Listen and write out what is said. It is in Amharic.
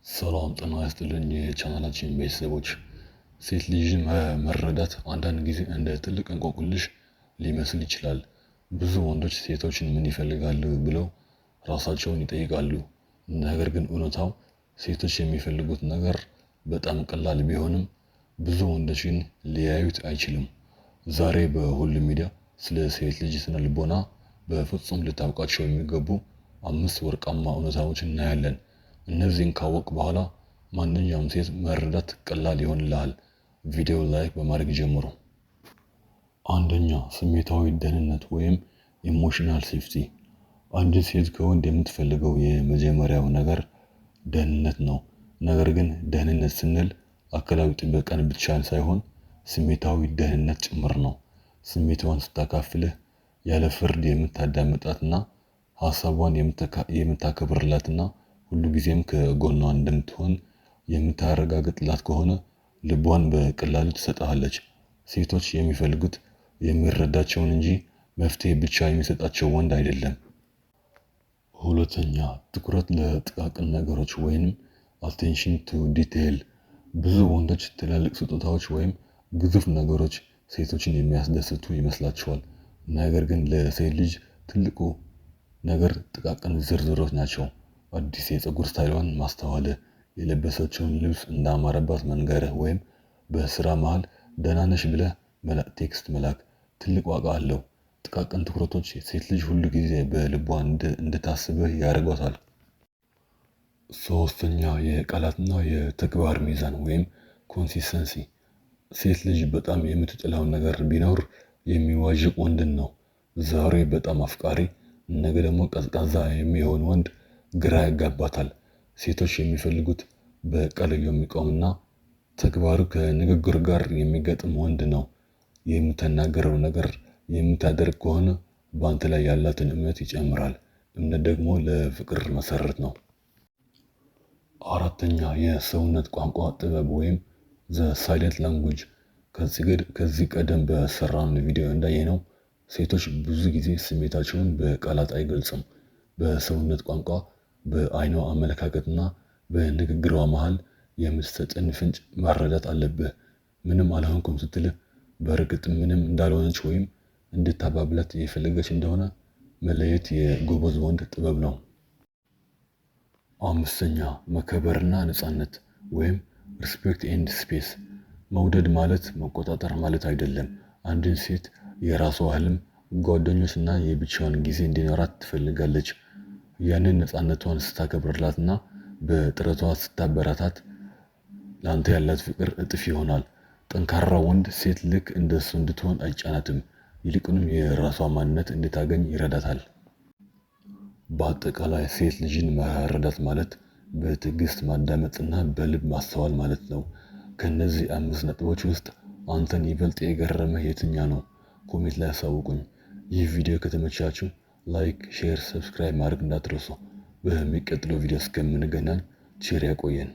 ሰላም ጤና ይስጥልኝ የቻናላችን ቤተሰቦች። ሴት ልጅን መረዳት አንዳንድ ጊዜ እንደ ትልቅ እንቆቅልሽ ሊመስል ይችላል። ብዙ ወንዶች ሴቶችን ምን ይፈልጋሉ ብለው ራሳቸውን ይጠይቃሉ። ነገር ግን እውነታው ሴቶች የሚፈልጉት ነገር በጣም ቀላል ቢሆንም ብዙ ወንዶች ግን ሊያዩት አይችሉም። ዛሬ በሁሉም ሚዲያ ስለ ሴት ልጅ ስነ ልቦና በፍጹም ልታውቃቸው የሚገቡ 5 ወርቃማ እውነታዎችን እናያለን። እነዚህን ካወቅ በኋላ ማንኛውም ሴት መረዳት ቀላል ይሆንልሃል። ቪዲዮ ላይክ በማድረግ ጀምሩ። አንደኛ፣ ስሜታዊ ደህንነት ወይም ኢሞሽናል ሴፍቲ። አንዲት ሴት ከወንድ የምትፈልገው የመጀመሪያው ነገር ደህንነት ነው። ነገር ግን ደህንነት ስንል አካላዊ ጥበቃን ብቻ ሳይሆን ስሜታዊ ደህንነት ጭምር ነው። ስሜቷን ስታካፍልህ ያለ ፍርድ የምታዳምጣትና ሀሳቧን የምታከብርላትና ሁሉ ጊዜም ከጎኗ እንደምትሆን የምታረጋግጥላት ከሆነ ልቧን በቀላሉ ትሰጥሃለች። ሴቶች የሚፈልጉት የሚረዳቸውን እንጂ መፍትሄ ብቻ የሚሰጣቸው ወንድ አይደለም። ሁለተኛ፣ ትኩረት ለጥቃቅን ነገሮች ወይንም አቴንሽን ቱ ዲቴይል። ብዙ ወንዶች ትላልቅ ስጦታዎች ወይም ግዙፍ ነገሮች ሴቶችን የሚያስደስቱ ይመስላቸዋል። ነገር ግን ለሴት ልጅ ትልቁ ነገር ጥቃቅን ዝርዝሮች ናቸው። አዲስ የፀጉር ስታይሏን ማስተዋልህ፣ የለበሰችውን ልብስ እንዳማረባት መንገርህ፣ ወይም በስራ መሃል ደህና ነሽ ብለህ ቴክስት መላክ ትልቅ ዋጋ አለው። ጥቃቅን ትኩረቶች ሴት ልጅ ሁሉ ጊዜ በልቧ እንድታስብህ ያደርጓታል። ሶስተኛ፣ የቃላትና የተግባር ሚዛን ወይም ኮንሲስተንሲ። ሴት ልጅ በጣም የምትጠላው ነገር ቢኖር የሚዋዥቅ ወንድን ነው። ዛሬ በጣም አፍቃሪ ነገ ደግሞ ቀዝቃዛ የሚሆን ወንድ ግራ ያጋባታል። ሴቶች የሚፈልጉት በቃል የሚቆምና ተግባሩ ከንግግር ጋር የሚገጥም ወንድ ነው። የምትናገረው ነገር የምታደርግ ከሆነ በአንተ ላይ ያላትን እምነት ይጨምራል። እምነት ደግሞ ለፍቅር መሰረት ነው። አራተኛ፣ የሰውነት ቋንቋ ጥበብ ወይም ዘ ሳይለንት ላንጉጅ። ከዚህ ቀደም በሰራን ቪዲዮ እንዳየነው ሴቶች ብዙ ጊዜ ስሜታቸውን በቃላት አይገልጹም። በሰውነት ቋንቋ፣ በአይኗ አመለካከትና በንግግሯ መሃል የምትሰጥን ፍንጭ ማረዳት አለብህ። ምንም አልሆንኩም ስትልህ በእርግጥ ምንም እንዳልሆነች ወይም እንድታባብላት የፈለገች እንደሆነ መለየት የጎበዝ ወንድ ጥበብ ነው። አምስተኛ፣ መከበርና ነፃነት ወይም ሪስፔክት ኤንድ ስፔስ። መውደድ ማለት መቆጣጠር ማለት አይደለም። አንድን ሴት የራሷ ህልም፣ ጓደኞች እና የብቻዋን ጊዜ እንዲኖራት ትፈልጋለች። ያንን ነፃነቷን ስታከብርላትና በጥረቷ ስታበረታት ለአንተ ያላት ፍቅር እጥፍ ይሆናል። ጠንካራ ወንድ ሴት ልክ እንደሱ እንድትሆን አይጫናትም። ይልቁንም የራሷ ማንነት እንድታገኝ ይረዳታል። በአጠቃላይ ሴት ልጅን መረዳት ማለት በትዕግስት ማዳመጥና በልብ ማስተዋል ማለት ነው። ከነዚህ 5 ነጥቦች ውስጥ አንተን ይበልጥ የገረመህ የትኛ ነው? ኮሜንት ላይ አሳውቁኝ። ይህ ቪዲዮ ከተመቻችሁ ላይክ፣ ሼር፣ ሰብስክራይብ ማድረግ እንዳትረሱ። በሚቀጥለው ቪዲዮ እስከምንገናኝ ቸር ያቆየን።